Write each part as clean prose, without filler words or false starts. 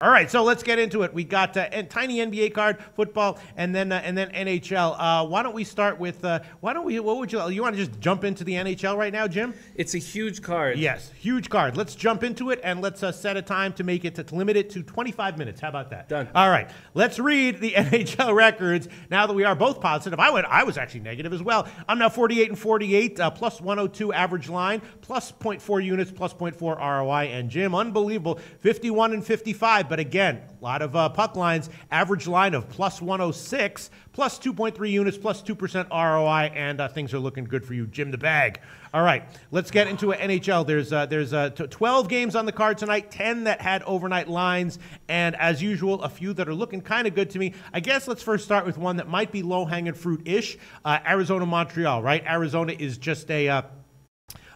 All right, so let's get into it. We got a tiny NBA card, football, and then NHL. Why don't we start with? What would you want to just jump into the NHL right now, Jim? It's a huge card. Yes, huge card. Let's jump into it and let's set a time to make it to limit it to 25 minutes. How about that? Done. All right, let's read the NHL records. Now that we are both positive, I was actually negative as well. I'm now 48 and 48, plus 102 average line, plus 0.4 units, plus 0.4 ROI, and Jim, unbelievable, 51 and 55. But again, a lot of puck lines, average line of plus 106, plus 2.3 units, plus 2% ROI, and things are looking good for you, Jim the Bag. All right, let's get into an NHL. There's 12 games on the card tonight, 10 that had overnight lines, and as usual, a few that are looking kind of good to me. I guess let's first start with one that might be low-hanging fruit-ish, Arizona-Montreal, right? Arizona is just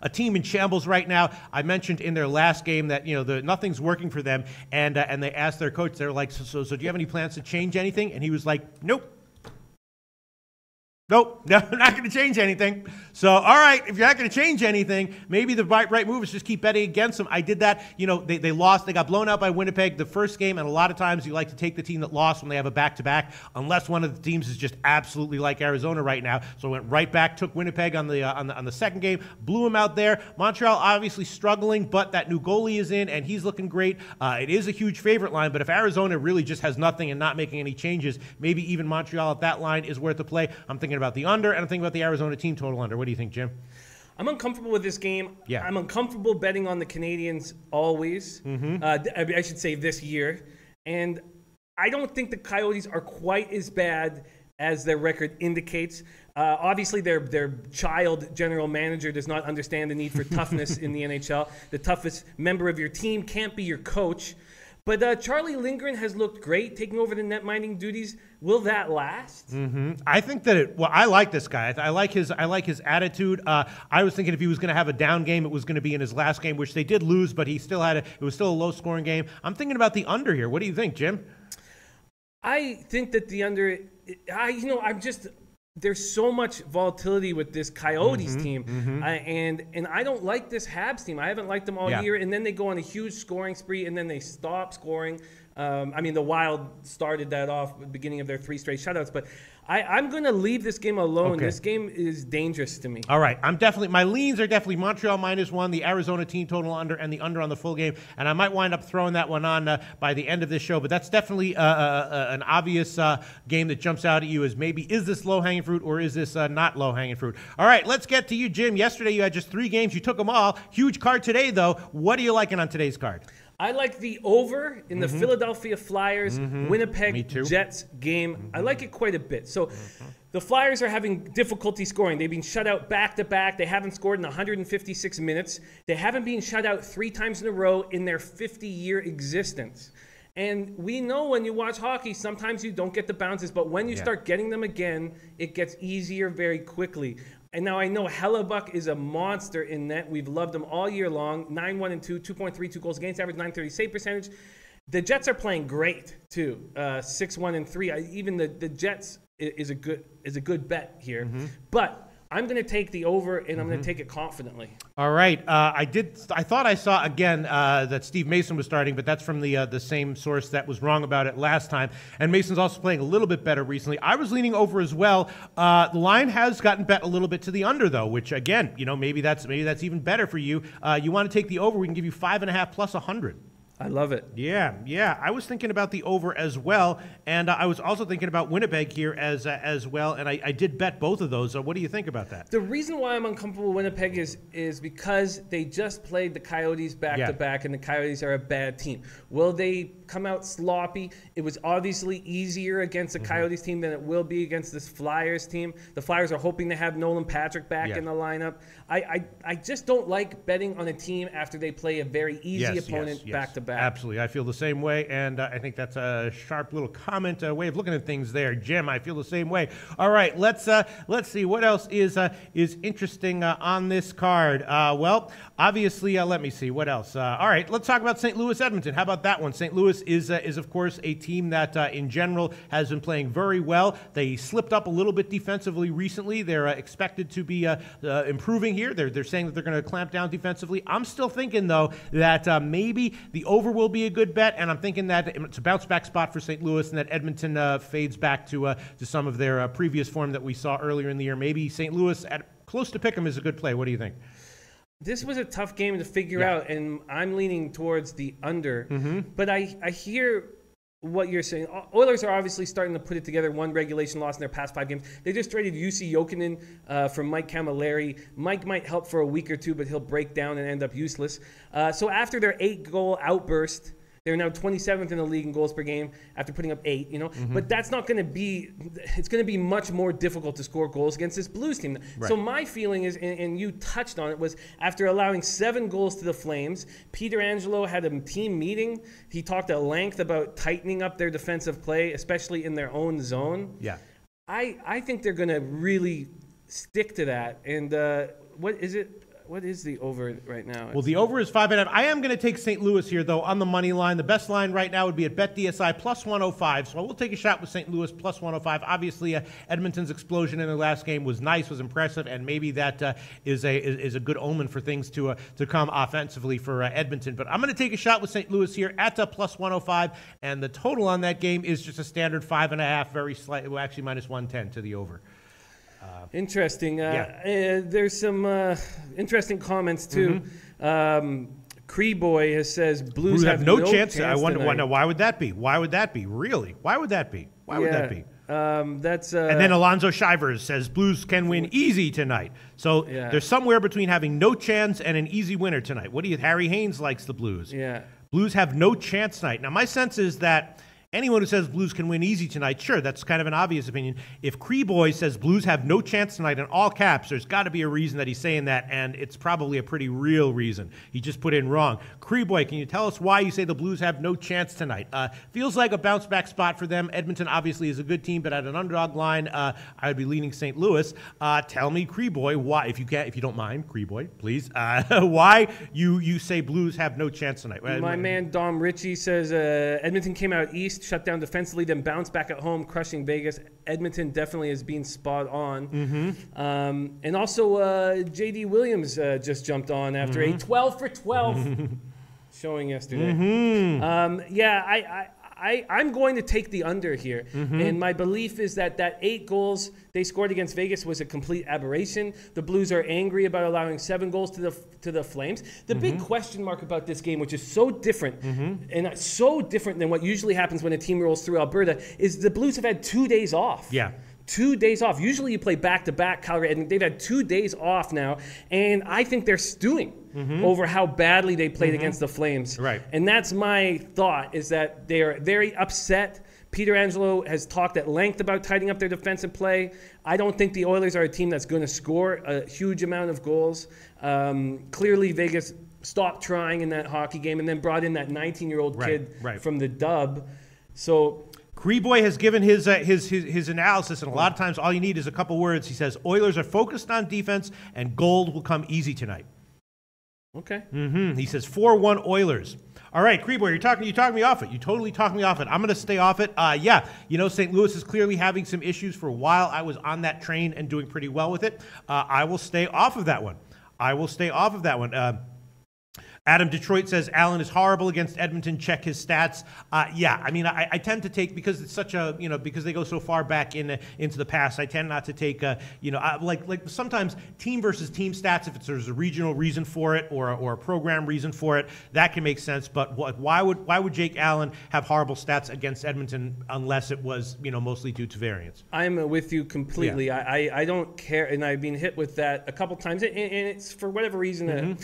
a team in shambles right now. I mentioned in their last game that nothing's working for them, and they asked their coach. They're like, so do you have any plans to change anything? And he was like, nope. Nope, no, I'm not going to change anything. So, all right, if you're not going to change anything, maybe the right move is just keep betting against them. I did that. They lost. They got blown out by Winnipeg the first game, and a lot of times you like to take the team that lost when they have a back-to-back, unless one of the teams is just absolutely like Arizona right now. So I went right back, took Winnipeg on the second game, blew them out there. Montreal obviously struggling, but that new goalie is in, and he's looking great. It is a huge favorite line, but if Arizona really just has nothing and not making any changes, maybe even Montreal at that line is worth the play. I'm thinking about the under, and I'm thinking about the Arizona team total under. What do you think, Jim? I'm uncomfortable with this game. Yeah. I'm uncomfortable betting on the Canadiens always. I should say this year. And I don't think the Coyotes are quite as bad as their record indicates. Obviously, their child general manager does not understand the need for toughness in the NHL. The toughest member of your team can't be your coach. But Charlie Lindgren has looked great, taking over the net-minding duties. Will that last? I think that I like this guy. I like his attitude. I was thinking if he was going to have a down game, it was going to be in his last game, which they did lose, but it was still a low-scoring game. I'm thinking about the under here. What do you think, Jim? I think that the under. There's so much volatility with this Coyotes team, and I don't like this Habs team. I haven't liked them all year, and then they go on a huge scoring spree, and then they stop scoring. The Wild started that off at the beginning of their 3 straight shutouts, but I'm going to leave this game alone. Okay. This game is dangerous to me. All right, my leans are definitely Montreal -1, the Arizona team total under, and the under on the full game, and I might wind up throwing that one on by the end of this show, but that's definitely an obvious game that jumps out at you as maybe, is this low-hanging fruit or is this not low-hanging fruit? All right, let's get to you, Jim. Yesterday you had just 3 games. You took them all. Huge card today, though. What are you liking on today's card? I like the over in the Philadelphia Flyers Winnipeg Jets game. I like it quite a bit. So the Flyers are having difficulty scoring. They've been shut out back-to-back. They haven't scored in 156 minutes. They haven't been shut out 3 times in a row in their 50-year existence. And we know when you watch hockey, sometimes you don't get the bounces, but when you start getting them again, it gets easier very quickly. And now I know Hellebuck is a monster in net. We've loved him all year long. 9-1-2, 2.32 goals against average, .930 save percentage. The Jets are playing great too. 6-1-3. Even the Jets is a good bet here. But I'm going to take the over, and I'm going to take it confidently. All right. I thought I saw again that Steve Mason was starting, but that's from the same source that was wrong about it last time. And Mason's also playing a little bit better recently. I was leaning over as well. The line has gotten bet a little bit to the under, though, which again, maybe that's even better for you. You want to take the over? We can give you 5.5 plus 100. I love it. Yeah. I was thinking about the over as well, and I was also thinking about Winnipeg here as well, and I did bet both of those. So what do you think about that? The reason why I'm uncomfortable with Winnipeg is because they just played the Coyotes back-to-back, and the Coyotes are a bad team. Will they come out sloppy? It was obviously easier against the Coyotes team than it will be against this Flyers team. The Flyers are hoping to have Nolan Patrick back in the lineup. I just don't like betting on a team after they play a very easy opponent back-to-back. Absolutely. I feel the same way, and I think that's a sharp little comment, way of looking at things there. Jim, I feel the same way. All right, let's see what else is interesting on this card. Well, obviously, let me see what else. All right, let's talk about St. Louis Edmonton. How about that one? St. Louis is of course a team that in general has been playing very well. They slipped up a little bit defensively recently. They're expected to be improving here. They're saying that they're going to clamp down defensively. I'm still thinking though that maybe the over will be a good bet, and I'm thinking that it's a bounce-back spot for St. Louis and that Edmonton fades back to some of their previous form that we saw earlier in the year. Maybe St. Louis at close to pick 'em is a good play. What do you think? This was a tough game to figure out, and I'm leaning towards the under. But I hear what you're saying. Oilers are obviously starting to put it together. One regulation loss in their past 5 games. They just traded UC Jokinen from Mike Camilleri. Mike might help for a week or two, but he'll break down and end up useless. So after their 8-goal outburst, they're now 27th in the league in goals per game after putting up 8, But that's not going to be – it's going to be much more difficult to score goals against this Blues team. Right. So my feeling is, and you touched on it, was after allowing 7 goals to the Flames, Peter Angelo had a team meeting. He talked at length about tightening up their defensive play, especially in their own zone. Yeah. I think they're going to really stick to that. And what is it? What is the over right now? Well, the over is 5.5. I am going to take St. Louis here, though, on the money line. The best line right now would be at BetDSI plus 105. So I will take a shot with St. Louis plus 105. Obviously, Edmonton's explosion in their last game was nice, was impressive, and maybe that is a good omen for things to come offensively for Edmonton. But I'm going to take a shot with St. Louis here at plus 105, and the total on that game is just a standard 5.5, very slight, well, actually minus 110 to the over. Interesting. There's some interesting comments too. Cree Boy says Blues have no chance. I wonder tonight. why would that be? Why would that be? Really? Why would that be? Why would that be? That's and then Alonzo Shivers says Blues can win easy tonight. So there's somewhere between having no chance and an easy winner tonight. What do you? Harry Haynes likes the Blues. Yeah. Blues have no chance tonight. Now my sense is that anyone who says Blues can win easy tonight, sure, that's kind of an obvious opinion. If Cree Boy says Blues have no chance tonight in all caps, there's got to be a reason that he's saying that, and it's probably a pretty real reason. He just put in wrong. Cree Boy, can you tell us why you say the Blues have no chance tonight? Feels like a bounce-back spot for them. Edmonton obviously is a good team, but at an underdog line, I would be leaning St. Louis. Tell me, Cree Boy, why, if you don't mind, Cree Boy, please, why you say Blues have no chance tonight? My man Dom Ritchie says Edmonton came out east, shut down defensively, then bounced back at home, crushing Vegas. Edmonton definitely has been spot on. And also, J.D. Williams just jumped on after a 12 for 12 showing yesterday. I'm going to take the under here. And my belief is that 8 goals they scored against Vegas was a complete aberration. The Blues are angry about allowing 7 goals to the Flames. The big question mark about this game, which is so different, and so different than what usually happens when a team rolls through Alberta, is the Blues have had 2 days off. Yeah. 2 days off. Usually you play back-to-back Calgary, and they've had 2 days off now, and I think they're stewing over how badly they played against the Flames. Right. And that's my thought, is that they're very upset. Peter Angelo has talked at length about tightening up their defensive play. I don't think the Oilers are a team that's going to score a huge amount of goals. Clearly, Vegas stopped trying in that hockey game and then brought in that 19-year-old kid from the Dub. So Cree Boy has given his analysis, and a lot of times all you need is a couple words. He says Oilers are focused on defense, and gold will come easy tonight. Okay. He says 4-1 Oilers. All right, Cree Boy, you talked me off it. You totally talked me off it. I'm going to stay off it. St. Louis is clearly having some issues. For a while, I was on that train and doing pretty well with it. I will stay off of that one. Adam Detroit says Allen is horrible against Edmonton. Check his stats. I tend to take, because it's such a, because they go so far back into the past, I tend not to take, like sometimes team versus team stats, if there's a regional reason for it or a program reason for it, that can make sense. But why would Jake Allen have horrible stats against Edmonton unless it was, mostly due to variance? I'm with you completely. Yeah. I don't care, and I've been hit with that a couple times, and it's for whatever reason.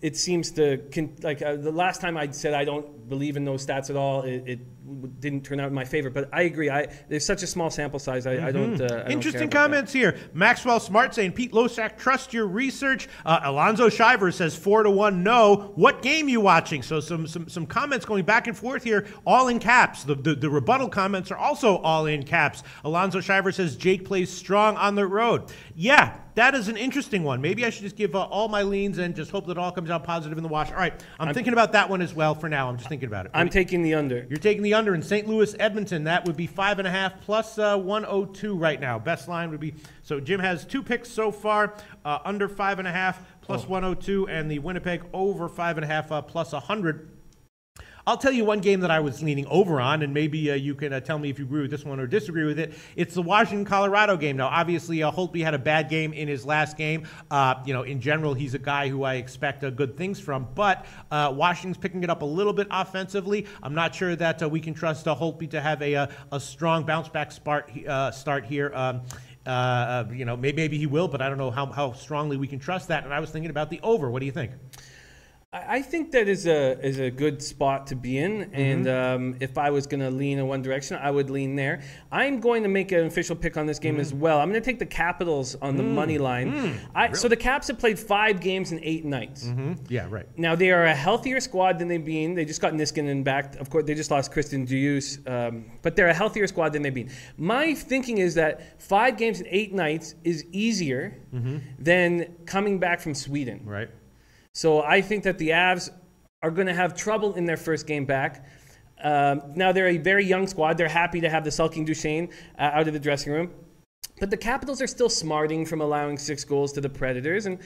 It seems to, the last time I said I don't believe in those stats at all, it didn't turn out in my favor. But I agree. There's such a small sample size. I don't. Interesting comments here. Maxwell Smart saying, Pete Loshak, trust your research. Alonzo Shivers says 4-1 no. What game you watching? So some comments going back and forth here, all in caps. The rebuttal comments are also all in caps. Alonzo Shivers says Jake plays strong on the road. Yeah. That is an interesting one. Maybe I should just give all my leans and just hope that it all comes out positive in the wash. All right, I'm thinking about that one as well for now. I'm just thinking about it. I'm taking the under. You're taking the under in St. Louis, Edmonton. That would be 5.5 plus 102 right now. Best line would be, so Jim has 2 picks so far, under 5.5 plus 102, and the Winnipeg over 5.5 plus 100. I'll tell you one game that I was leaning over on, and maybe you can tell me if you agree with this one or disagree with it. It's the Washington-Colorado game. Now, obviously, Holtby had a bad game in his last game. In general, he's a guy who I expect good things from, but Washington's picking it up a little bit offensively. I'm not sure that we can trust Holtby to have a strong bounce-back start here. Maybe he will, but I don't know how strongly we can trust that. And I was thinking about the over. What do you think? I think that is a good spot to be in, and if I was going to lean in one direction, I would lean there. I'm going to make an official pick on this game as well. I'm going to take the Capitals on the money line. Really? So the Caps have played 5 games in 8 nights. Yeah, right. Now they are a healthier squad than they've been. They just got Niskanen back. Of course, they just lost Christian Duyus, but they're a healthier squad than they've been. My thinking is that 5 games in 8 nights is easier than coming back from Sweden. Right. So I think that the Avs are going to have trouble in their first game back. Now they're a very young squad. They're happy to have the sulking Duchesne out of the dressing room. But the Capitals are still smarting from allowing 6 goals to the Predators. And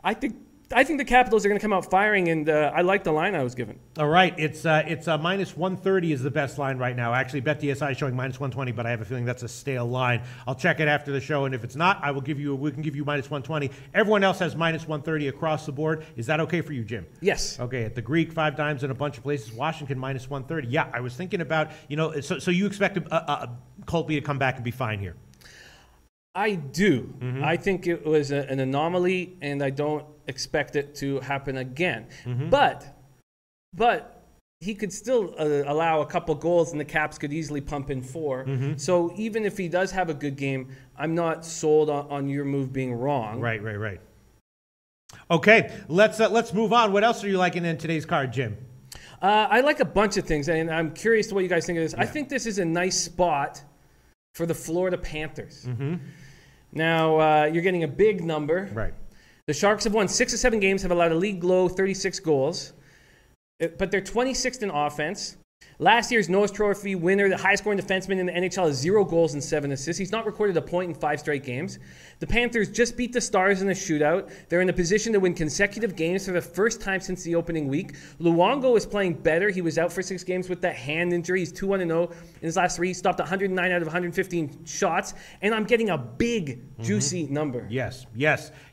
I think the Capitals are going to come out firing, and I like the line I was given. All right, it's minus 130 is the best line right now. Actually, BetDSI is showing minus 120, but I have a feeling that's a stale line. I'll check it after the show, and if it's not, we can give you minus 120. Everyone else has minus 130 across the board. Is that okay for you, Jim? Yes. Okay, at the Greek 5 times in a bunch of places. Washington minus 130. Yeah, I was thinking about so you expect Holtby to come back and be fine here? I do. I think it was an anomaly, and I don't expect it to happen again. But he could still allow a couple goals, and the Caps could easily pump in 4. So even if he does have a good game, I'm not sold on your move being wrong. Right. Okay, let's move on. What else are you liking in today's card, Jim? I like a bunch of things, and I'm curious to what you guys think of this. Yeah. I think this is a nice spot for the Florida Panthers. Now, you're getting a big number. Right. The Sharks have won 6 of 7 games, have allowed a league low 36 goals. But they're 26th in offense. Last year's Norris Trophy winner, the highest-scoring defenseman in the NHL, has 0 goals and 7 assists. He's not recorded a point in 5 straight games. The Panthers just beat the Stars in a shootout. They're in a position to win consecutive games for the first time since the opening week. Luongo is playing better. He was out for 6 games with that hand injury. He's 2-0 in his last 3. He stopped 109 out of 115 shots. And I'm getting a big, juicy number. Yes.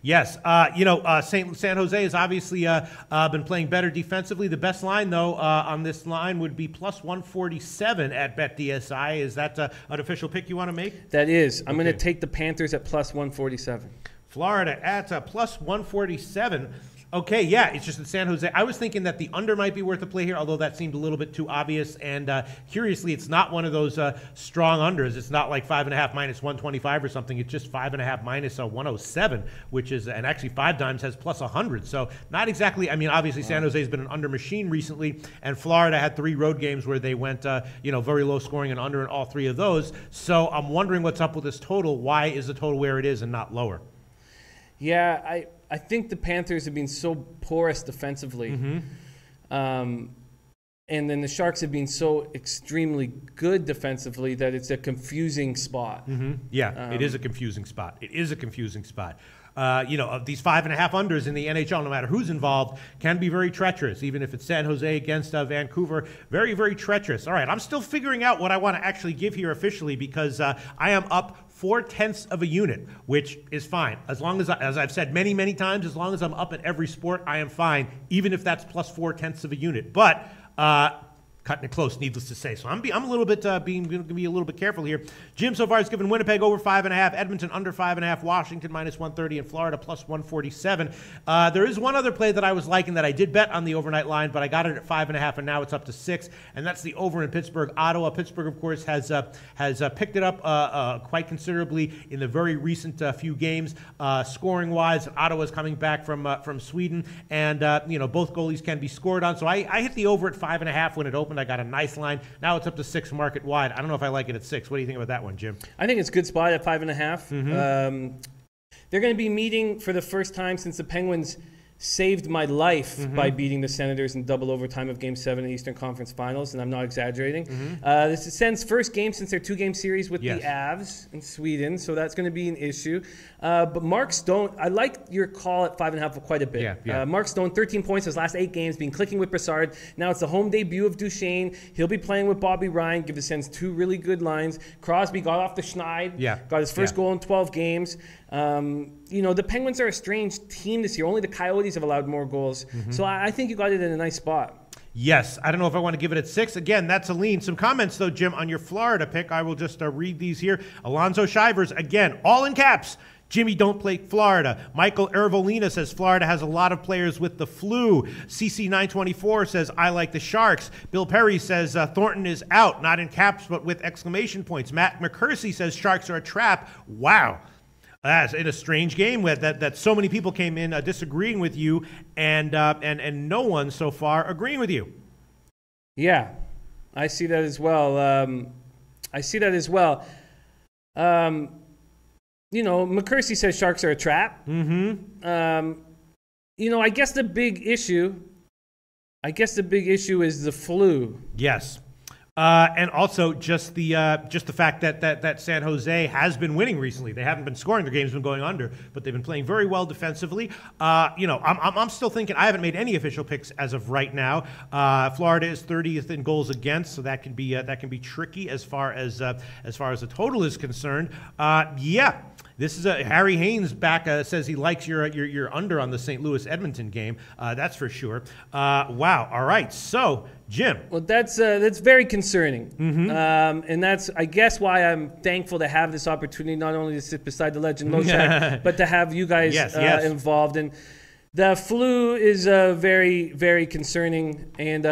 San Jose has obviously been playing better defensively. The best line, though, on this line would be plus 147 at BetDSI. Is that an official pick you want to make? That is. I'm going to take the Panthers at plus 147. Florida at plus 147. Okay, yeah, it's just in San Jose. I was thinking that the under might be worth a play here, although that seemed a little bit too obvious. And curiously, it's not one of those strong unders. It's not like 5.5 minus 125 or something. It's just 5.5 minus 107, which is, and actually 5 times has plus 100. So not exactly, I mean, obviously San Jose has been an under machine recently, and Florida had 3 road games where they went, very low scoring and under in all 3 of those. So I'm wondering what's up with this total. Why is the total where it is and not lower? Yeah, I think the Panthers have been so porous defensively. And then the Sharks have been so extremely good defensively that it's a confusing spot. Yeah, it is a confusing spot. These 5.5 unders in the NHL, no matter who's involved, can be very treacherous, even if it's San Jose against Vancouver. Very, very treacherous. All right, I'm still figuring out what I want to actually give here officially because I am up 0.4 of a unit, which is fine. As long as I've said many, many times, as long as I'm up at every sport, I am fine, even if that's plus 0.4 of a unit. But cutting it close, needless to say. So I'm a little bit going to be a little bit careful here. Jim so far has given Winnipeg over 5.5, Edmonton under 5.5, Washington minus 130, and Florida plus 147. There is one other play that I was liking that I did bet on the overnight line, but I got it at 5.5, and now it's up to 6, and that's the over in Pittsburgh, Ottawa. Pittsburgh, of course, has picked it up quite considerably in the very recent few games, scoring wise. Ottawa's coming back from Sweden, and both goalies can be scored on. So I hit the over at 5.5 when it opened. I got a nice line. Now it's up to 6 market wide. I don't know if I like it at 6. What do you think about that one, Jim? I think it's a good spot at 5.5. They're going to be meeting for the first time since the Penguins saved my life by beating the Senators in double overtime of Game 7 in the Eastern Conference Finals, and I'm not exaggerating. This is Sens' first game since their 2-game series with the Avs in Sweden, so that's going to be an issue. But Mark Stone, I like your call at 5.5 quite a bit. Mark Stone, 13 points his last 8 games, been clicking with Brassard. Now it's the home debut of Duchesne. He'll be playing with Bobby Ryan, give the Sens 2 really good lines. Crosby got off the schneid, got his first goal in 12 games. You know, the Penguins are a strange team this year. Only the Coyotes have allowed more goals. So I think you got it in a nice spot. Yes. I don't know if I want to give it at 6. Again, that's a lean. Some comments, though, Jim, on your Florida pick. I will just read these here. Alonzo Shivers, again, all in caps. Jimmy, don't play Florida. Michael Ervolina says Florida has a lot of players with the flu. CC924 says, I like the Sharks. Bill Perry says Thornton is out, not in caps, but with exclamation points. Matt McCursey says Sharks are a trap. Wow. That's in a strange game that so many people came in disagreeing with you, and no one so far agreeing with you. Yeah, I see that as well. You know, McCursey says Sharks are a trap. You know, I guess the big issue is the flu. Yes. And also just the fact that San Jose has been winning recently. They haven't been scoring; their game's been going under, but they've been playing very well defensively. You know, I'm still thinking I haven't made any official picks as of right now. Florida is 30th in goals against, so that can be tricky as far as the total is concerned. Yeah. This is Harry Haynes back says he likes your under on the St. Louis Edmonton game. That's for sure. Wow. All right. So, Jim. Well, that's very concerning, and that's I guess why I'm thankful to have this opportunity, not only to sit beside the legend Loshak, but to have you guys involved. And the flu is very, very concerning. And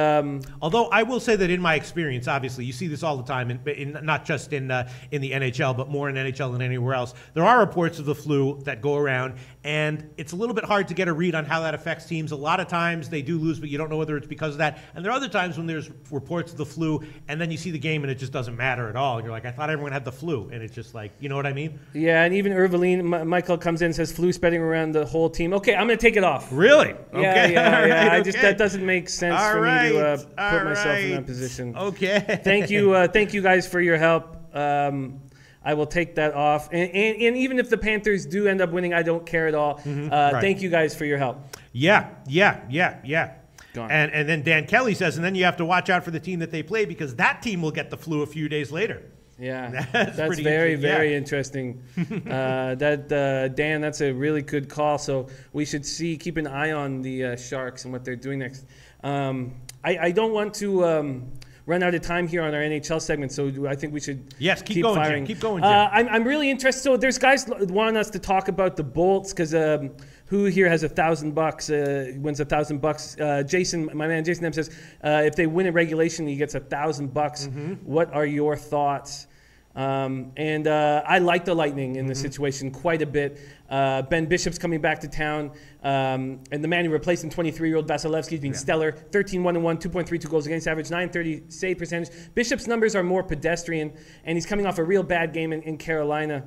although I will say that in my experience, obviously, you see this all the time, in not just in the NHL, but more in NHL than anywhere else. There are reports of the flu that go around, and it's a little bit hard to get a read on how that affects teams. A lot of times they do lose, but you don't know whether it's because of that. And there are other times when there's reports of the flu, and then you see the game, and it just doesn't matter at all. And you're like, I thought everyone had the flu, and it's just like, you know what I mean? Yeah, and even Erveline, Michael comes in and says flu spreading around the whole team. Okay, I'm going to take it off. Really? Okay. Yeah. Right, okay. That doesn't make sense for me to put myself in that position. Okay. Thank you guys for your help. I will take that off. And even if the Panthers do end up winning, I don't care at all. Thank you guys for your help. Yeah. And then Dan Kelly says, and then you have to watch out for the team that they play because that team will get the flu a few days later. Yeah, that's very interesting. Dan, that's a really good call. So we should keep an eye on the Sharks and what they're doing next. I don't want to run out of time here on our NHL segment, so I think we should keep going, firing. Jim. Keep going, Jim. I'm really interested. So there's guys wanting us to talk about the Bolts because who here has $1,000? Wins $1,000. Jason, my man Jason M says if they win in regulation, he gets $1,000. What are your thoughts? And I like the Lightning in this situation quite a bit. Ben Bishop's coming back to town, and the man who replaced him, 23-year-old Vasilevsky's been stellar. 13-1-1, 2.32 goals against average, 930 save percentage. Bishop's numbers are more pedestrian, and he's coming off a real bad game in Carolina.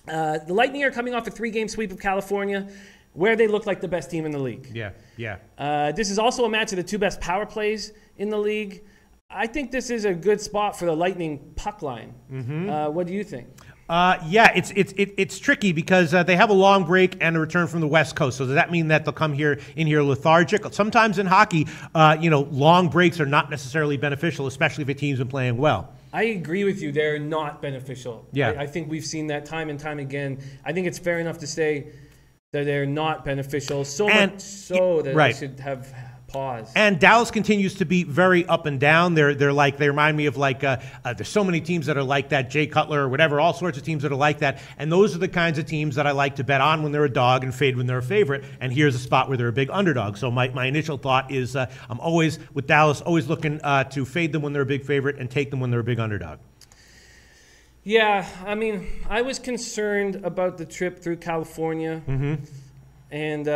The Lightning are coming off a 3-game sweep of California, where they look like the best team in the league. This is also a match of the 2 best power plays in the league. I think this is a good spot for the Lightning puck line. What do you think? It's tricky because they have a long break and a return from the West Coast. So does that mean that they'll come here lethargic? Sometimes in hockey, long breaks are not necessarily beneficial, especially if a team's been playing well. I agree with you. They're not beneficial. I think we've seen that time and time again. I think it's fair enough to say that they're not beneficial, much so that they should have pause. And Dallas continues to be very up and down. They remind me of there's so many teams that are like that, Jay Cutler or whatever, all sorts of teams that are like that. And those are the kinds of teams that I like to bet on when they're a dog and fade when they're a favorite. And here's a spot where they're a big underdog. So my initial thought is I'm always, with Dallas, always looking to fade them when they're a big favorite and take them when they're a big underdog. Yeah, I mean, I was concerned about the trip through California. And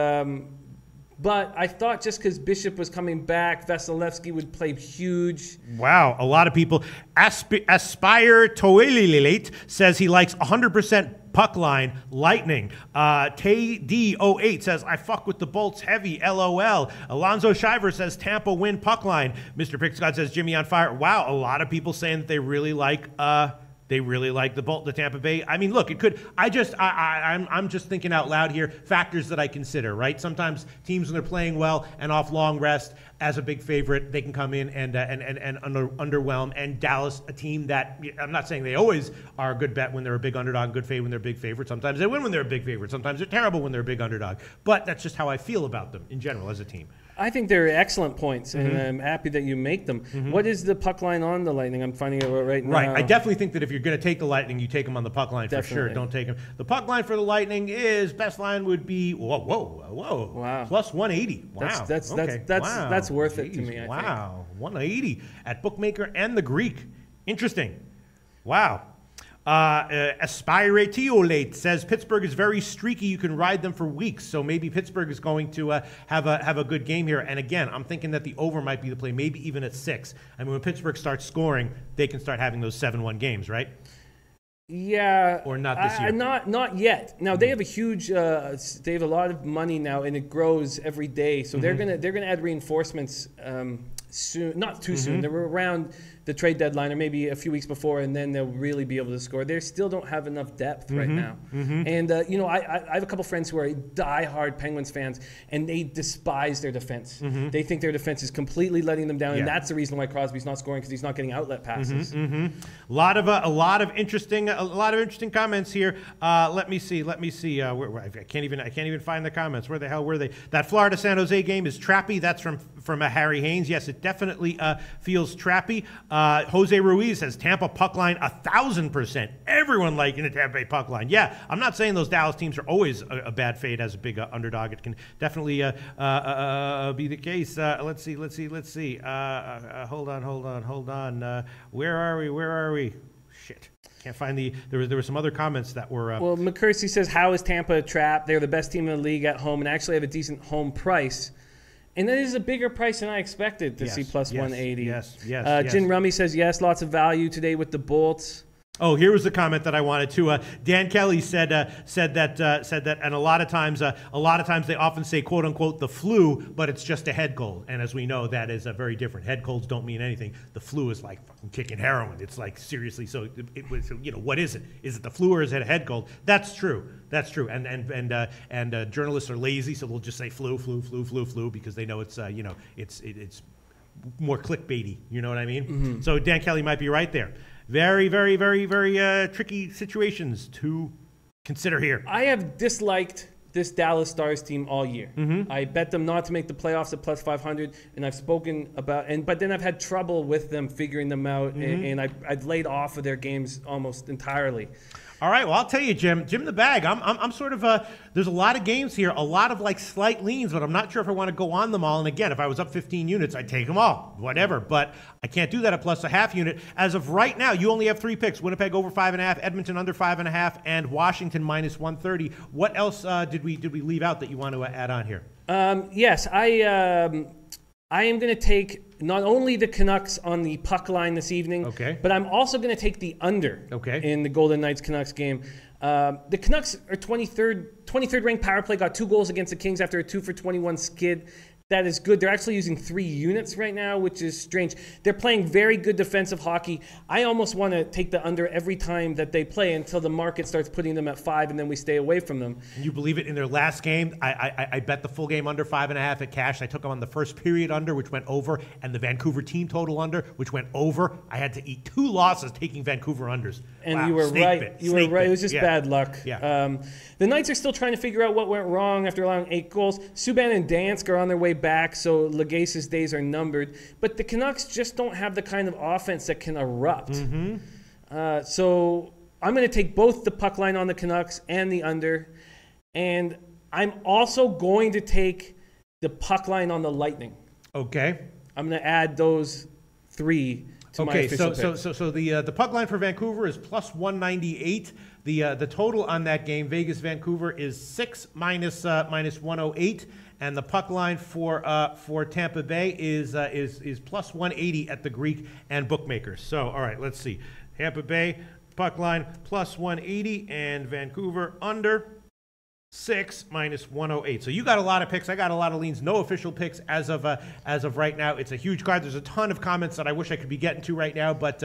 but I thought just because Bishop was coming back, Vasilevsky would play huge. Wow, a lot of people. Aspire Toelilate says he likes 100% puck line, Lightning. TD08 says, I fuck with the Bolts heavy, LOL. Alonzo Shiver says, Tampa win puck line. Mr. Pick Scott says, Jimmy on fire. Wow, a lot of people saying that they really like the Tampa Bay. I mean, look, it could. I'm just thinking out loud here. Factors that I consider, right? Sometimes teams, when they're playing well and off long rest, as a big favorite, they can come in and underwhelm. And Dallas, a team that I'm not saying they always are a good bet when they're a big underdog, good fave when they're a big favorite. Sometimes they win when they're a big favorite. Sometimes they're terrible when they're a big underdog. But that's just how I feel about them in general as a team. I think they're excellent points, and I'm happy that you make them. What is the puck line on the Lightning? I'm finding it right now. Right. I definitely think that if you're going to take the Lightning, you take them on the puck line for sure. Don't take them. The puck line for the Lightning is, best line would be, whoa. Wow. Plus 180. Wow. That's worth it to me, I think. Wow. 180 at Bookmaker and the Greek. Interesting. Wow. Aspiratiolate says Pittsburgh is very streaky. You can ride them for weeks. So maybe Pittsburgh is going to have a good game here. And again, I'm thinking that the over might be the play, maybe even at 6. I mean, when Pittsburgh starts scoring, they can start having those 7-1 games, right? Yeah. Or not this year? Not yet. Now they have a huge. They have a lot of money now, and it grows every day. So they're gonna add reinforcements soon. Not too soon. They were around the trade deadline, or maybe a few weeks before, and then they'll really be able to score. They still don't have enough depth right now. And I have a couple friends who are die-hard Penguins fans, and they despise their defense. They think their defense is completely letting them down, and that's the reason why Crosby's not scoring, because he's not getting outlet passes. A lot of interesting comments here. Let me see. I can't even find the comments. Where the hell were they? That Florida San Jose game is trappy. That's from Harry Haynes. Yes, it definitely feels trappy. Jose Ruiz says Tampa puck line 1,000%. Everyone liking the Tampa Bay puck line. Yeah, I'm not saying those Dallas teams are always a bad fade as a big underdog. It can definitely be the case. Let's see. Hold on. Where are we? Shit. Can't find there were some other comments that were. Well, McCursey says, how is Tampa a trap? They're the best team in the league at home and actually have a decent home price. And that is a bigger price than I expected to see plus 180. Yes. Jin Rummy says, yes, lots of value today with the Bolts. Oh, here was the comment that I wanted to. Dan Kelly said that, and a lot of times they often say "quote unquote" the flu, but it's just a head cold, and as we know, that is very different. Head colds don't mean anything. The flu is like fucking kicking heroin. It's like seriously. So it was, what is it? Is it the flu or is it a head cold? That's true. And journalists are lazy, so they'll just say flu because they know it's it's more clickbaity. You know what I mean? So Dan Kelly might be right there. Very, very, very, very tricky situations to consider here. I have disliked this Dallas Stars team all year. I bet them not to make the playoffs at plus 500, and I've spoken about, but then I've had trouble with them figuring them out, and I've laid off of their games almost entirely. All right, well, I'll tell you, Jim the Bag, I'm sort of there's a lot of games here, a lot of like slight leans, but I'm not sure if I want to go on them all. And again, if I was up 15 units, I'd take them all, whatever. But I can't do that at plus a half unit. As of right now, you only have 3 picks: Winnipeg over 5.5, Edmonton under 5.5, and Washington minus 130. What else did we leave out that you want to add on here? Yes, I am going to take not only the Canucks on the puck line this evening, but I'm also going to take the under in the Golden Knights-Canucks game. The Canucks are 23rd ranked power play, got 2 goals against the Kings after a 2-for-21 skid. That is good. They're actually using 3 units right now, which is strange. They're playing very good defensive hockey. I almost want to take the under every time that they play until the market starts putting them at 5, and then we stay away from them. Can you believe it? In their last game, I bet the full game under 5.5 at cash. I took them on the first period under, which went over, and the Vancouver team total under, which went over. I had to eat 2 losses taking Vancouver unders. And wow, you were right. Snake bit. It was just bad luck. Yeah. The Knights are still trying to figure out what went wrong after allowing 8 goals. Subban and Dansk are on their way back, so Legace's days are numbered. But the Canucks just don't have the kind of offense that can erupt. So I'm going to take both the puck line on the Canucks and the under. And I'm also going to take the puck line on the Lightning. Okay. I'm going to add those 3 to my official pick. So the puck line for Vancouver is plus 198. The total on that game, Vegas Vancouver, is 6 minus 108, and the puck line for Tampa Bay is plus 180 at the Greek and bookmakers. So all right, let's see. Tampa Bay puck line plus 180, and Vancouver under 6 minus 108. So you got a lot of picks. I got a lot of leans. No official picks as of right now. It's a huge card. There's a ton of comments that I wish I could be getting to right now, but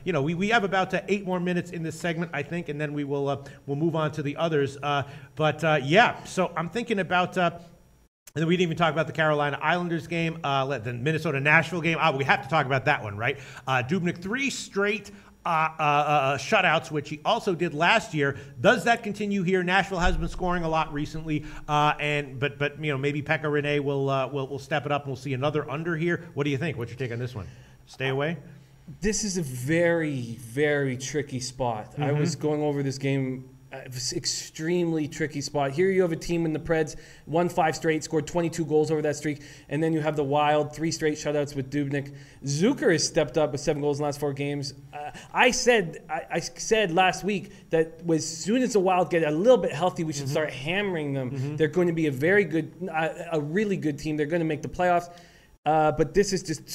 you know, we have about 8 more minutes in this segment, I think, and then we'll move on to the others. Yeah. So I'm thinking about. And then we didn't even talk about the Carolina Islanders game, the Minnesota-Nashville game. We have to talk about that one, right? Dubnyk 3 straight shutouts, which he also did last year. Does that continue here? Nashville has been scoring a lot recently, but you know, maybe Pekka Rinne will step it up and we'll see another under here. What do you think? What's your take on this one? Stay away? This is a very, very tricky spot. I was going over this game. Extremely tricky spot. Here you have a team in the Preds, won 5 straight, scored 22 goals over that streak, and then you have the Wild, 3 straight shutouts with Dubnyk. Zucker has stepped up with 7 goals in the last 4 games. I said last week that as soon as the Wild get a little bit healthy, we should start hammering them. They're going to be a very good, a really good team. They're going to make the playoffs. But this is just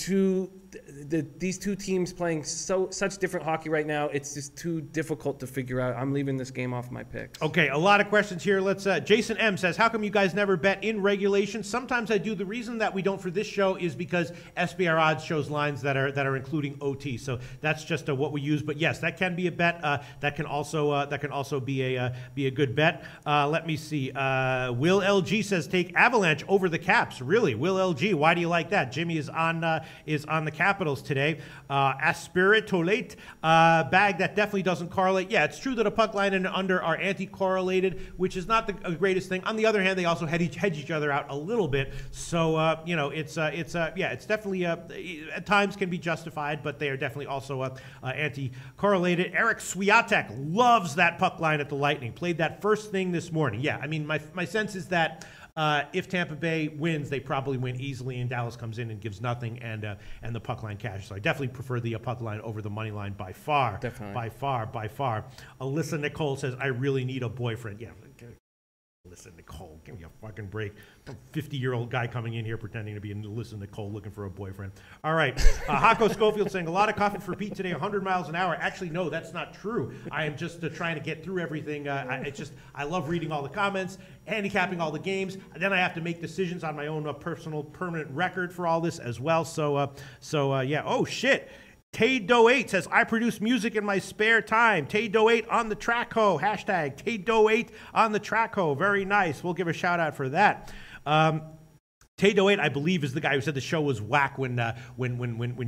these two teams playing such different hockey right now. It's just too difficult to figure out. I'm leaving this game off my picks. Okay, a lot of questions here. Let's. Jason M says, "How come you guys never bet in regulation?" Sometimes I do. The reason that we don't for this show is because SBR Odds shows lines that are including OT. So that's just what we use. But yes, that can be a bet. That can also be a good bet. Let me see. Will LG says, "Take Avalanche over the Caps." Really, Will LG? Why do you like that? Jimmy is on the Capitals today. Aspiritolate bag that definitely doesn't correlate. Yeah, it's true that a puck line and an under are anti-correlated, which is not the greatest thing. On the other hand, they also hedge each other out a little bit. So you know, it's definitely at times can be justified, but they are definitely also anti-correlated. Eric Swiatek loves that puck line at the Lightning. Played that first thing this morning. Yeah, I mean, my sense is that. If Tampa Bay wins, they probably win easily, and Dallas comes in and gives nothing, and the puck line cash. So I definitely prefer the puck line over the money line by far. Definitely. By far. Alyssa Nicole says, "I really need a boyfriend." Yeah. Alyssa Nicole, give me a fucking break. A 50-year-old guy coming in here pretending to be Alyssa Nicole looking for a boyfriend. All right. Hako Schofield saying, "A lot of coffee for Pete today, 100 miles an hour." Actually, no, that's not true. I am just trying to get through everything. I love reading all the comments, handicapping all the games. Then I have to make decisions on my own personal permanent record for all this as well. So yeah. Oh, shit. Tay-Do8 says, "I produce music in my spare time." Tay-Do8 on the track ho. Hashtag Tay-Do8 on the track ho. Very nice. We'll give a shout out for that. Tay-Do8, I believe, is the guy who said the show was whack when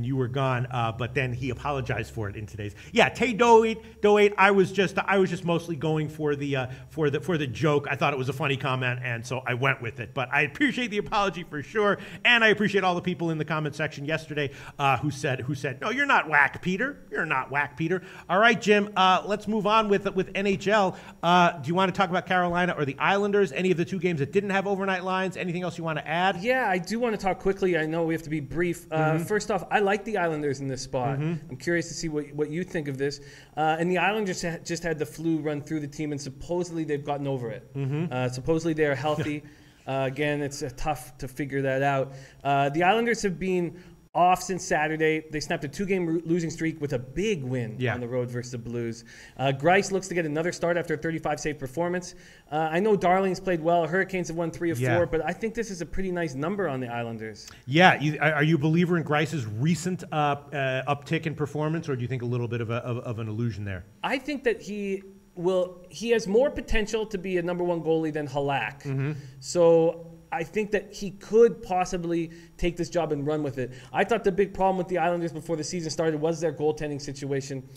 you were gone, but then he apologized for it in today's. Yeah, Tay-Do8, I was just mostly going for the joke. I thought it was a funny comment, and so I went with it. But I appreciate the apology for sure, and I appreciate all the people in the comment section yesterday who said, "No, you're not whack, Peter. You're not whack, Peter." All right, Jim. Let's move on with NHL. Do you want to talk about Carolina or the Islanders? Any of the 2 games that didn't have overnight lines? Anything else you want to add? Yeah, I do want to talk quickly. I know we have to be brief. First off, I like the Islanders in this spot. I'm curious to see what you think of this. And the Islanders just had the flu run through the team, and supposedly they've gotten over it. Supposedly they are healthy. Again, it's tough to figure that out. The Islanders have been off since Saturday. They snapped a 2-game losing streak with a big win on the road versus the Blues. Grice looks to get another start after a 35-save performance. I know Darling's played well. Hurricanes have won 3 of 4, but I think this is a pretty nice number on the Islanders. Yeah, are you a believer in Grice's recent uptick in performance, or do you think a little bit of an illusion there? I think that he has more potential to be a number 1 goalie than Halak. So I think that he could possibly take this job and run with it. I thought the big problem with the Islanders before the season started was their goaltending situation,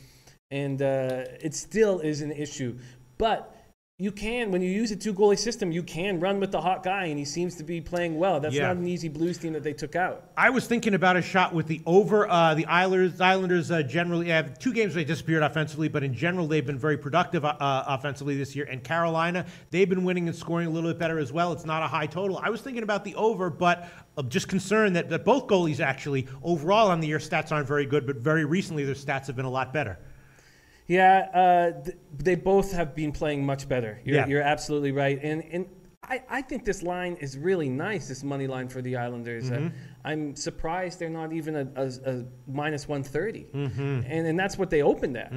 and it still is an issue. But you can, when you use a 2-goalie system, you can run with the hot guy, and he seems to be playing well. That's not an easy Blues team that they took out. I was thinking about a shot with the over. The Islanders generally have 2 games where they disappeared offensively, but in general, they've been very productive offensively this year. And Carolina, they've been winning and scoring a little bit better as well. It's not a high total. I was thinking about the over, but I'm just concerned that both goalies actually, overall on the year, stats aren't very good, but very recently their stats have been a lot better. Yeah, they both have been playing much better. You're absolutely right. And I think this line is really nice, this money line for the Islanders. I'm surprised they're not even a minus 130. And that's what they opened at.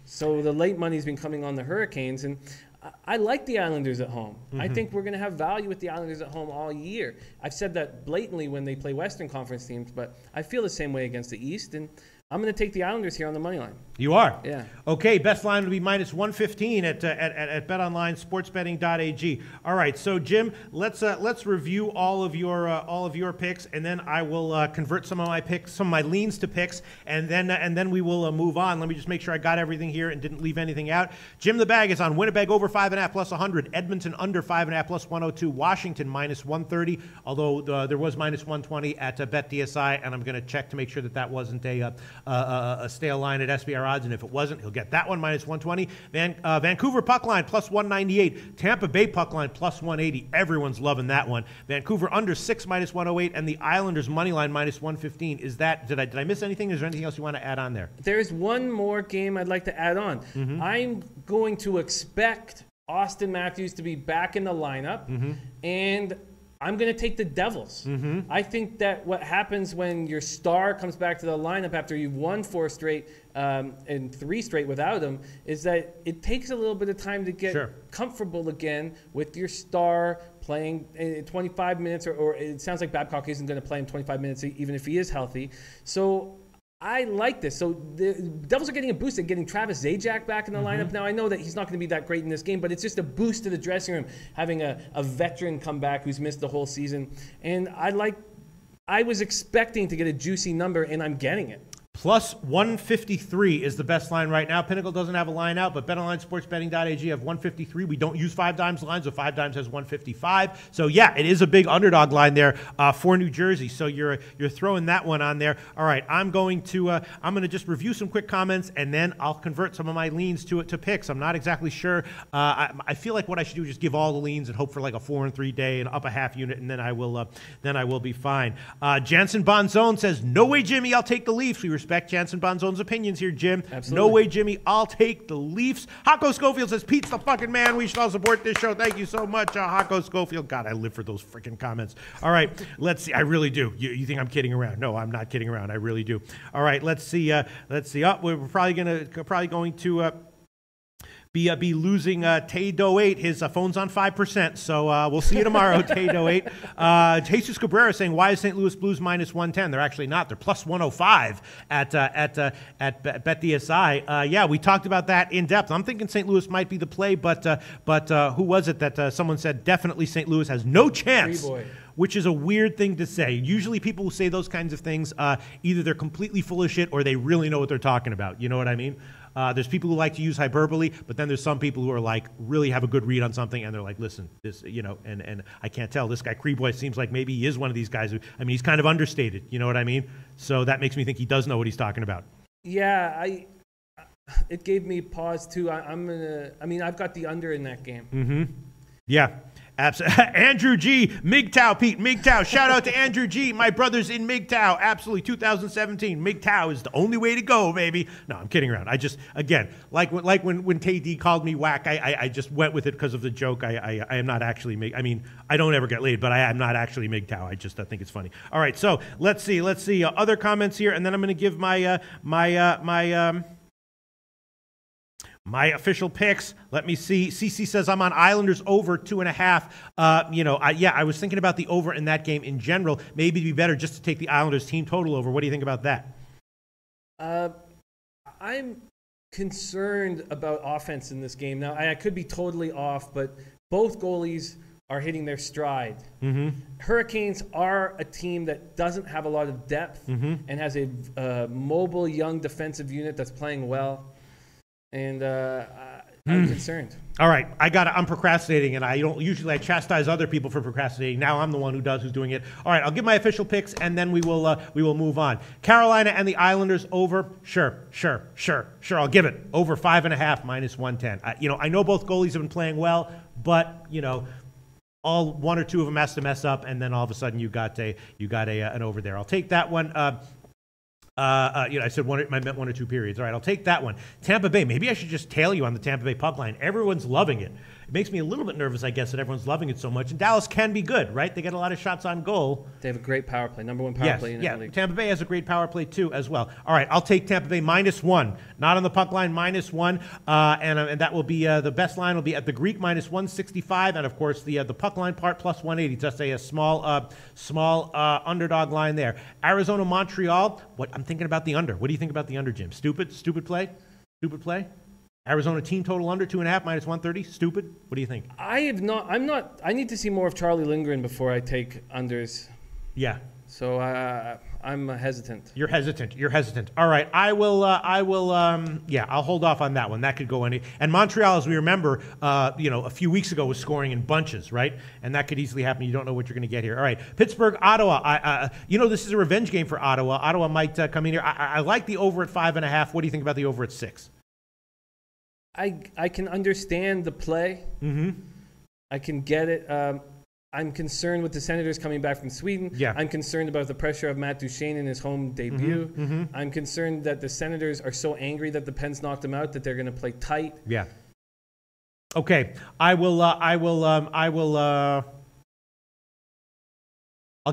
So the late money's been coming on the Hurricanes. And I like the Islanders at home. I think we're going to have value with the Islanders at home all year. I've said that blatantly when they play Western Conference teams, but I feel the same way against the East. And I'm going to take the Islanders here on the money line. You are? Yeah. Okay, best line would be minus 115 at BetOnline, sportsbetting.ag. All right, so Jim, let's review all of your picks, and then I will convert some of my picks, some of my leans to picks, and then we will move on. Let me just make sure I got everything here and didn't leave anything out. Jim the Bag is on Winnipeg over 5.5 plus 100, Edmonton under 5.5 plus 102, Washington minus 130, although there was minus 120 at BetDSI, and I'm going to check to make sure that wasn't a stale line at SBR odds, and if it wasn't, he'll get that one minus 120. Vancouver puck line plus 198. Tampa Bay puck line plus 180. Everyone's loving that one. Vancouver under 6 minus 108, and the Islanders money line minus 115. Is that did I miss anything? Is there anything else you want to add on there? There's one more game I'd like to add on. I'm going to expect Austin Matthews to be back in the lineup, and I'm going to take the Devils. I think that what happens when your star comes back to the lineup after you've won 4 straight and 3 straight without him is that it takes a little bit of time to get comfortable again with your star playing 25 minutes, or it sounds like Babcock isn't going to play him 25 minutes even if he is healthy. So I like this. So the Devils are getting a boost. They're getting Travis Zajac back in the lineup. Now, I know that he's not going to be that great in this game, but it's just a boost to the dressing room, having a veteran come back who's missed the whole season. And I was expecting to get a juicy number, and I'm getting it. Plus 153 is the best line right now. Pinnacle doesn't have a line out, but BetOnline, sportsbetting.ag have 153. We don't use 5 dimes lines, so 5 dimes has 155. So yeah, it is a big underdog line there for New Jersey. So you're throwing that one on there. All right, I'm going to just review some quick comments, and then I'll convert some of my leans to picks. I'm not exactly sure. I feel like what I should do is just give all the leans and hope for like a 4-3 day and up a half unit, and then I will be fine. Jansen Bonzone says, "No way, Jimmy. I'll take the Leafs." We respect Jansen Bonzone's opinions here, Jim. Absolutely. No way, Jimmy. I'll take the Leafs. Hako Schofield says, "Pete's the fucking man. We should all support this show." Thank you so much, Hako Schofield. God, I live for those freaking comments. All right, let's see. I really do. You think I'm kidding around? No, I'm not kidding around. I really do. All right, let's see. We're probably going to be losing Tay Doe 8. His phone's on 5%, so we'll see you tomorrow, Tay Doe 8. Jesus Cabrera saying, "Why is St. Louis Blues minus 110? They're actually not. They're plus 105 at BetDSI. Yeah, we talked about that in depth. I'm thinking St. Louis might be the play, but who was it that someone said definitely St. Louis has no chance? Which is a weird thing to say. Usually people who say those kinds of things, either they're completely full of shit or they really know what they're talking about. You know what I mean? There's people who like to use hyperbole, but then there's some people who are like, really have a good read on something, and they're like, listen, this, and I can't tell. This guy Creeboy seems like maybe he is one of these guys who, he's kind of understated. You know what I mean? So that makes me think he does know what he's talking about. Yeah, it gave me pause too. I've got the under in that game. Yeah. Absolutely. Andrew G. MGTOW, Pete. MGTOW. Shout out to Andrew G. My brother's in MGTOW. Absolutely. 2017. MGTOW is the only way to go, baby. No, I'm kidding around. I just, again, like when KD called me whack, I just went with it because of the joke. I am not actually I don't ever get laid, but I am not actually MGTOW. I just think it's funny. All right, so let's see. Other comments here, and then I'm going to give my official picks. Let me see. CC says I'm on Islanders over 2.5. I was thinking about the over in that game in general. Maybe it'd be better just to take the Islanders team total over. What do you think about that? I'm concerned about offense in this game. Now, I could be totally off, but both goalies are hitting their stride. Hurricanes are a team that doesn't have a lot of depth and has a mobile, young defensive unit that's playing well. And I'm concerned. All right, I'm procrastinating, and I don't usually chastise other people for procrastinating. Now I'm the one who's doing it. All right, I'll give my official picks, and then we will move on. Carolina and the Islanders over. Sure. I'll give it over 5.5 minus 110. I know both goalies have been playing well, but all one or two of them has to mess up, and then all of a sudden you got an over there. I'll take that one. I said I meant 1 or 2 periods. All right, I'll take that one. Tampa Bay. Maybe I should just tail you on the Tampa Bay puck line. Everyone's loving it. It makes me a little bit nervous, I guess, that everyone's loving it so much. And Dallas can be good, right? They get a lot of shots on goal. They have a great power play, number 1 power play in the league. Tampa Bay has a great power play too, as well. All right, I'll take Tampa Bay -1, not on the puck line, -1, and that will be the best line will be at the Greek -165, and of course the puck line part +180. Just a small underdog line there. Arizona Montreal. What I'm thinking about the under. What do you think about the under, Jim? Stupid play. Stupid play. Arizona team total under 2.5 -130. Stupid. What do you think? I need to see more of Charlie Lindgren before I take unders. Yeah. So I'm hesitant. You're hesitant. All right. I'll hold off on that one. That could go any. And Montreal, as we remember, a few weeks ago was scoring in bunches, right? And that could easily happen. You don't know what you're going to get here. All right. Pittsburgh, Ottawa. This is a revenge game for Ottawa. Ottawa might come in here. I like the over at 5.5. What do you think about the over at 6? I can understand the play. Mm-hmm. I can get it. I'm concerned with the Senators coming back from Sweden. Yeah. I'm concerned about the pressure of Matt Duchene in his home debut. Mm-hmm. Mm-hmm. I'm concerned that the Senators are so angry that the Pens knocked him out that they're going to play tight. Yeah. Okay. I'll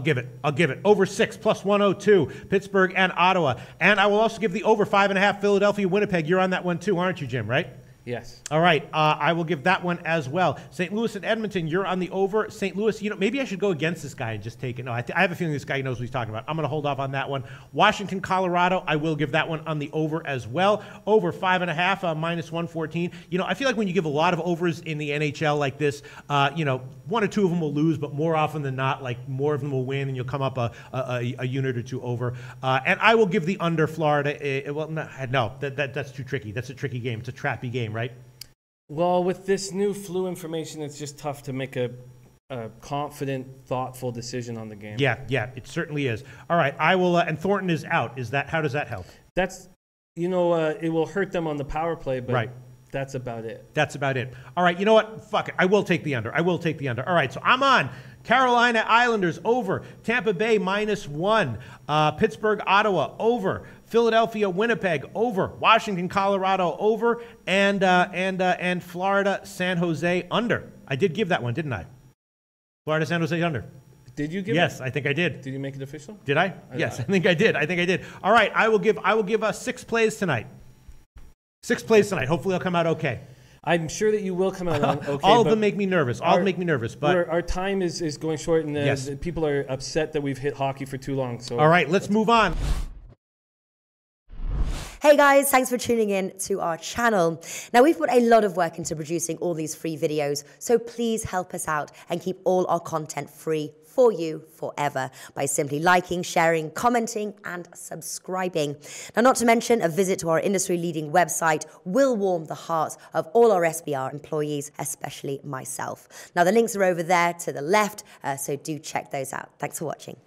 give it. Over 6 +102. Pittsburgh and Ottawa. And I will also give the over 5.5 Philadelphia, Winnipeg. You're on that one too, aren't you, Jim, right? Yes. All right. I will give that one as well. St. Louis and Edmonton, you're on the over. St. Louis, maybe I should go against this guy and just take it. No, I have a feeling this guy knows what he's talking about. I'm going to hold off on that one. Washington, Colorado, I will give that one on the over as well. Over 5.5, -114. I feel like when you give a lot of overs in the NHL like this, 1 or 2 of them will lose, but more often than not, like more of them will win, and you'll come up a unit or 2 over. And I will give the under Florida. That's too tricky. That's a tricky game. It's a trappy game. Right? Well, with this new flu information, it's just tough to make a confident, thoughtful decision on the game. Yeah, it certainly is. All right, I will. And Thornton is out. How does that help? That's, it will hurt them on the power play, but that's about it. All right, you know what? Fuck it. I will take the under. All right, so I'm on Carolina Islanders over, Tampa Bay -1, Pittsburgh, Ottawa over, Philadelphia, Winnipeg over, Washington, Colorado over, and Florida, San Jose under. I did give that one, didn't I? Florida, San Jose under. Did you give Yes, it? I think I did. Did you make it official? Did I? Yes, I think I did. All right, I will give 6 plays tonight. 6 plays tonight. Hopefully, I'll come out okay. I'm sure that you will come out on okay. All of them make me nervous. But our time is going short, and people are upset that we've hit hockey for too long. So all right, let's move on. Hey guys, thanks for tuning in to our channel. Now, we've put a lot of work into producing all these free videos, so please help us out and keep all our content free for you forever by simply liking, sharing, commenting, and subscribing. Now, not to mention, a visit to our industry-leading website will warm the hearts of all our SBR employees, especially myself. Now, the links are over there to the left, so do check those out. Thanks for watching.